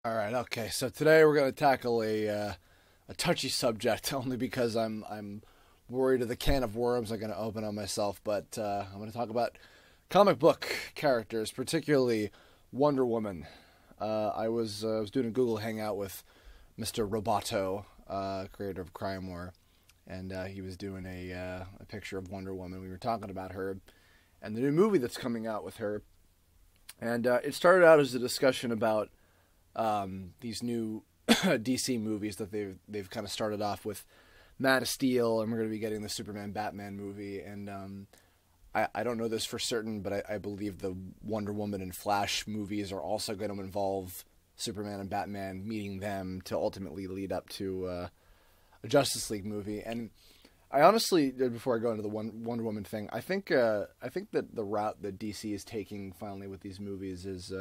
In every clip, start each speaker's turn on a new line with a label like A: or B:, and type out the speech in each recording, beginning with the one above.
A: All right, okay. So today we're going to tackle a touchy subject, only because I'm worried of the can of worms I'm going to open on myself. But I'm going to talk about comic book characters, particularly Wonder Woman. I was doing a Google Hangout with Mr. Roboto, creator of Crime War, and he was doing a picture of Wonder Woman. We were talking about her and the new movie that's coming out with her, and it started out as a discussion about these new DC movies that they've kind of started off with Man of Steel, and we're going to be getting the Superman Batman movie. And I don't know this for certain, but I believe the Wonder Woman and Flash movies are also going to involve Superman and Batman meeting them to ultimately lead up to a Justice League movie. And I honestly, before I go into the Wonder Woman thing, I think that the route that DC is taking finally with these movies is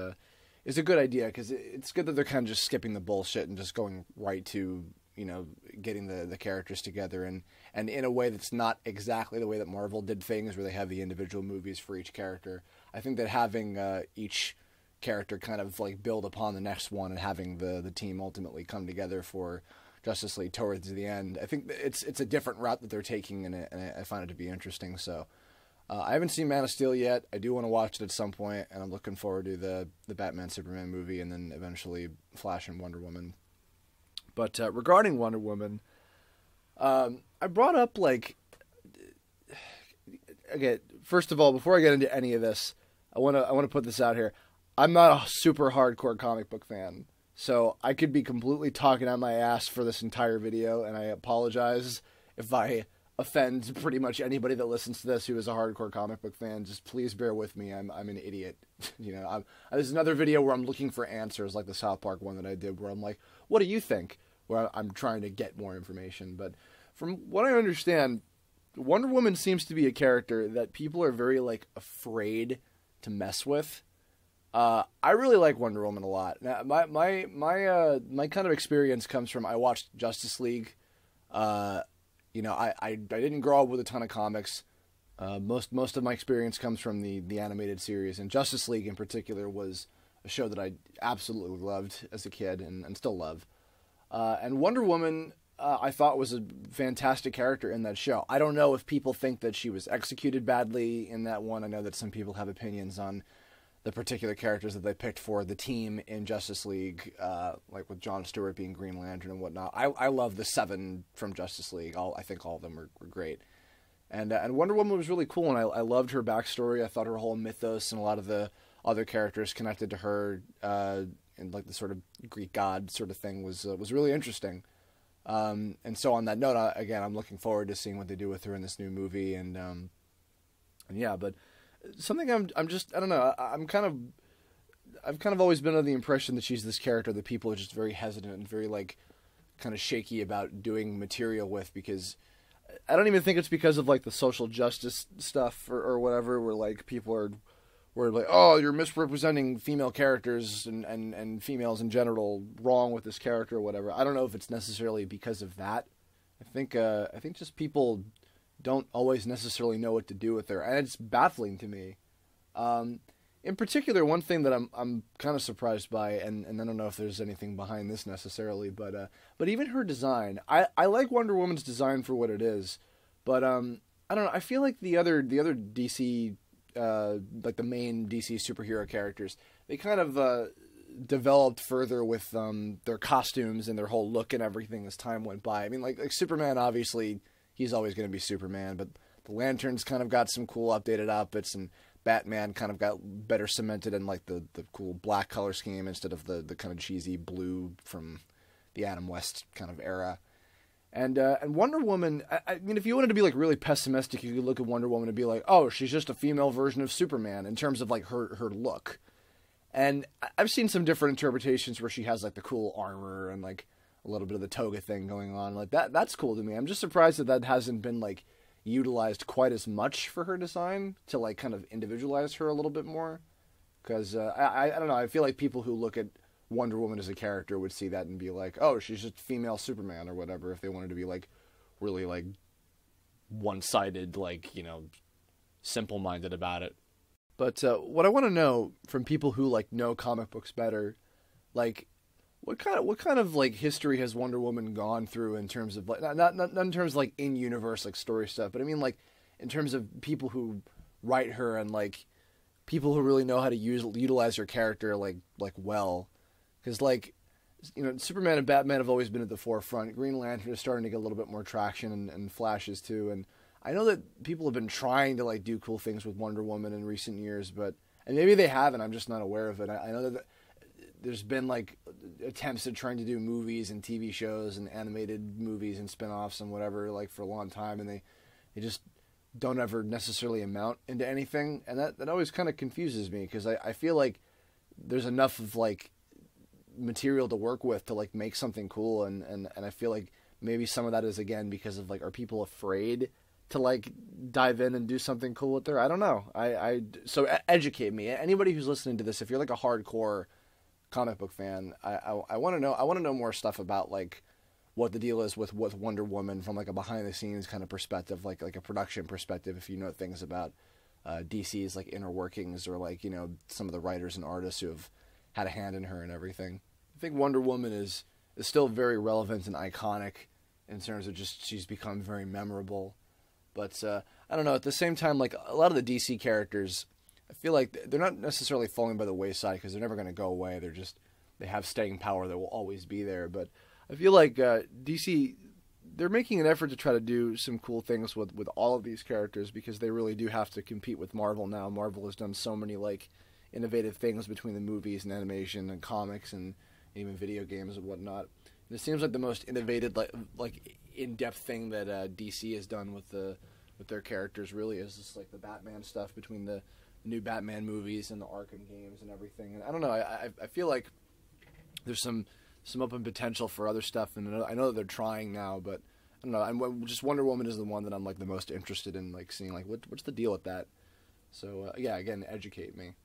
A: a good idea, because it's good that they're kind of just skipping the bullshit and just going right to, getting the characters together and in a way that's not exactly the way that Marvel did things, where they have the individual movies for each character. I think that having each character kind of like build upon the next one and having the team ultimately come together for Justice League towards the end, I think it's a different route that they're taking, and I find it to be interesting. So I haven't seen Man of Steel yet. I do want to watch it at some point, and I'm looking forward to the Batman Superman movie, and then eventually Flash and Wonder Woman. But regarding Wonder Woman, I brought up, okay, first of all, before I get into any of this, I want to put this out here. I'm not a super hardcore comic book fan, so I could be completely talking out my ass for this entire video, and I apologize if I offend pretty much anybody that listens to this who is a hardcore comic book fan. Just please bear with me. I'm an idiot. There's another video where I'm looking for answers, like the South Park one that I did, where I'm like, what do you think? Where I'm trying to get more information. But from what I understand, Wonder Woman seems to be a character that people are very afraid to mess with. I really like Wonder Woman a lot. Now, my kind of experience comes from, I watched Justice League. I didn't grow up with a ton of comics. Most of my experience comes from the animated series, and Justice League in particular was a show that I absolutely loved as a kid and still love. And Wonder Woman, I thought, was a fantastic character in that show. I don't know if people think that she was executed badly in that one. I know that some people have opinions on the particular characters that they picked for the team in Justice League, like with Jon Stewart being Green Lantern and whatnot. I love the 7 from Justice League. I think all of them were great. And Wonder Woman was really cool, and I loved her backstory. I thought her whole mythos and a lot of the other characters connected to her, and like the sort of Greek god sort of thing was really interesting. And so on that note, again, I'm looking forward to seeing what they do with her in this new movie. And yeah, but something I don't know. I've kind of always been under the impression that she's this character that people are just very hesitant and very kind of shaky about doing material with, because I don't even think it's because of the social justice stuff or whatever, where people are like, oh, you're misrepresenting female characters and females in general wrong with this character or whatever. I don't know if it's necessarily because of that. I think just people don't always necessarily know what to do with her, and it's baffling to me. In particular, one thing that I'm kind of surprised by, and I don't know if there's anything behind this necessarily, but even her design, I like Wonder Woman's design for what it is, but I don't know. I feel like the other DC, the main DC superhero characters, they kind of developed further with their costumes and their whole look and everything as time went by. I mean, like Superman, obviously, he's always going to be Superman, but the Lanterns kind of got some cool updated outfits, and Batman kind of got better cemented in the cool black color scheme instead of the kind of cheesy blue from the Adam West kind of era. And Wonder Woman, I mean, if you wanted to be really pessimistic, you could look at Wonder Woman and be like, oh, she's just a female version of Superman in terms of her look. And I've seen some different interpretations where she has the cool armor and a little bit of the toga thing going on. That's cool to me. I'm just surprised that hasn't been utilized quite as much for her design to kind of individualize her a little bit more. Because I don't know, I feel like people who look at Wonder Woman as a character would see that and be like, oh, she's just female Superman or whatever, if they wanted to be really one-sided, simple-minded about it. But what I want to know from people who know comic books better, what kind of like history has Wonder Woman gone through in terms of like not in terms of like in universe like story stuff, but I mean like in terms of people who write her and like people who really know how to utilize her character like well, because like Superman and Batman have always been at the forefront. Green Lantern is starting to get a little bit more traction and flashes too, and I know that people have been trying to like do cool things with Wonder Woman in recent years, and maybe they haven't. I'm just not aware of it. I know that there's been like attempts at trying to do movies and TV shows and animated movies and spin-offs and whatever like for a long time, and they just don't ever necessarily amount into anything, and that always kind of confuses me because I feel like there's enough of like material to work with to like make something cool, and I feel like maybe some of that is again because of like, are people afraid to like dive in and do something cool with her? I don't know. So educate me. Anybody who's listening to this, if you're like a hardcore comic book fan, I want to know. I want to know more stuff about like what the deal is with Wonder Woman from like a behind the scenes kind of perspective, like a production perspective. If you know things about DC's like inner workings, or like some of the writers and artists who have had a hand in her and everything. I think Wonder Woman is still very relevant and iconic in terms of just she's become very memorable. But I don't know. At the same time, like a lot of the DC characters, I feel like they're not necessarily falling by the wayside because they're never going to go away. They have staying power that will always be there. But I feel like DC, they're making an effort to try to do some cool things with all of these characters because they really do have to compete with Marvel now. Marvel has done so many like innovative things between the movies and animation and comics and even video games and whatnot. And it seems like the most innovative, like in-depth thing that DC has done with their characters really is just like the Batman stuff between the new Batman movies and the Arkham games and everything. And I don't know, I feel like there's some open potential for other stuff, and I know that they're trying now, but I don't know. Just Wonder Woman is the one that I'm like the most interested in, like seeing like what's the deal with that. So yeah, again, educate me.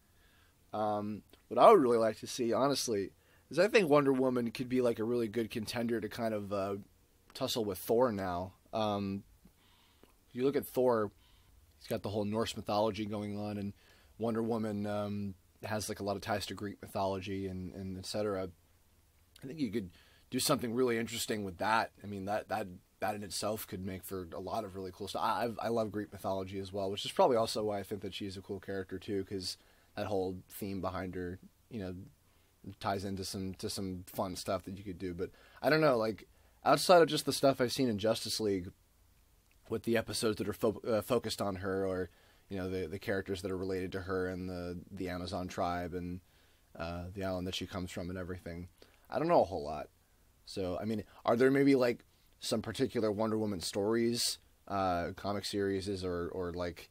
A: What I would really like to see, honestly, is I think Wonder Woman could be like a really good contender to kind of tussle with Thor now. If you look at Thor, he's got the whole Norse mythology going on, and Wonder Woman has like a lot of ties to Greek mythology and etc. I think you could do something really interesting with that. I mean, that in itself could make for a lot of really cool stuff. I love Greek mythology as well, which is probably also why I think that she's a cool character too, because that whole theme behind her, ties into some fun stuff that you could do. But I don't know, like outside of just the stuff I've seen in Justice League, with the episodes that are focused on her, or the characters that are related to her and the Amazon tribe and the island that she comes from and everything, I don't know a whole lot. So I mean, are there maybe like some particular Wonder Woman stories, comic series, or like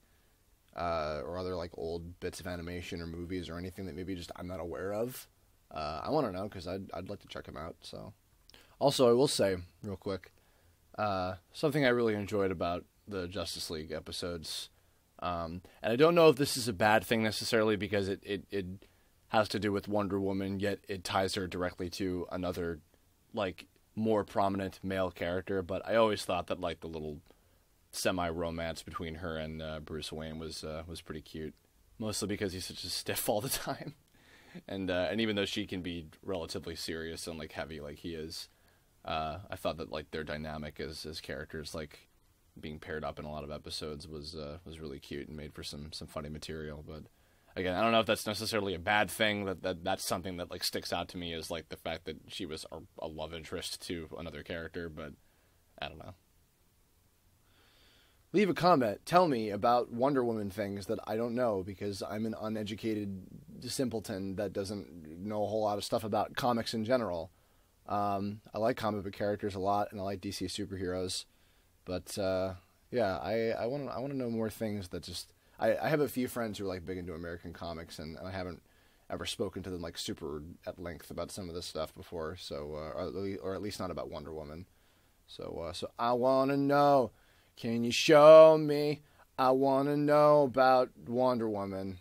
A: or other like old bits of animation or movies or anything that maybe just I'm not aware of? I want to know because I'd like to check them out. So, also I will say real quick, something I really enjoyed about the Justice League episodes, and I don't know if this is a bad thing necessarily because it has to do with Wonder Woman, yet it ties her directly to another like more prominent male character. But I always thought that like the little semi-romance between her and Bruce Wayne was pretty cute, mostly because he's such a stiff all the time. And even though she can be relatively serious and like heavy like he is, I thought that like their dynamic as characters, like being paired up in a lot of episodes, was really cute and made for some funny material. But again, I don't know if that's necessarily a bad thing. That's something that like sticks out to me, is like the fact that she was a love interest to another character. But I don't know. Leave a comment. Tell me about Wonder Woman things that I don't know, because I'm an uneducated simpleton that doesn't know a whole lot of stuff about comics in general. I like comic book characters a lot, and I like DC superheroes. But yeah, I want to know more things that just... I have a few friends who are like big into American comics, and I haven't ever spoken to them like super at length about some of this stuff before. So or at least not about Wonder Woman. So I want to know... Can you show me? I want to know about Wonder Woman.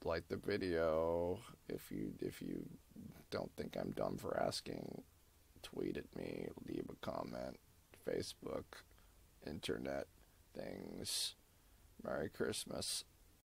A: Like the video. If you don't think I'm dumb for asking, tweet at me, leave a comment, Facebook, internet things. Merry Christmas.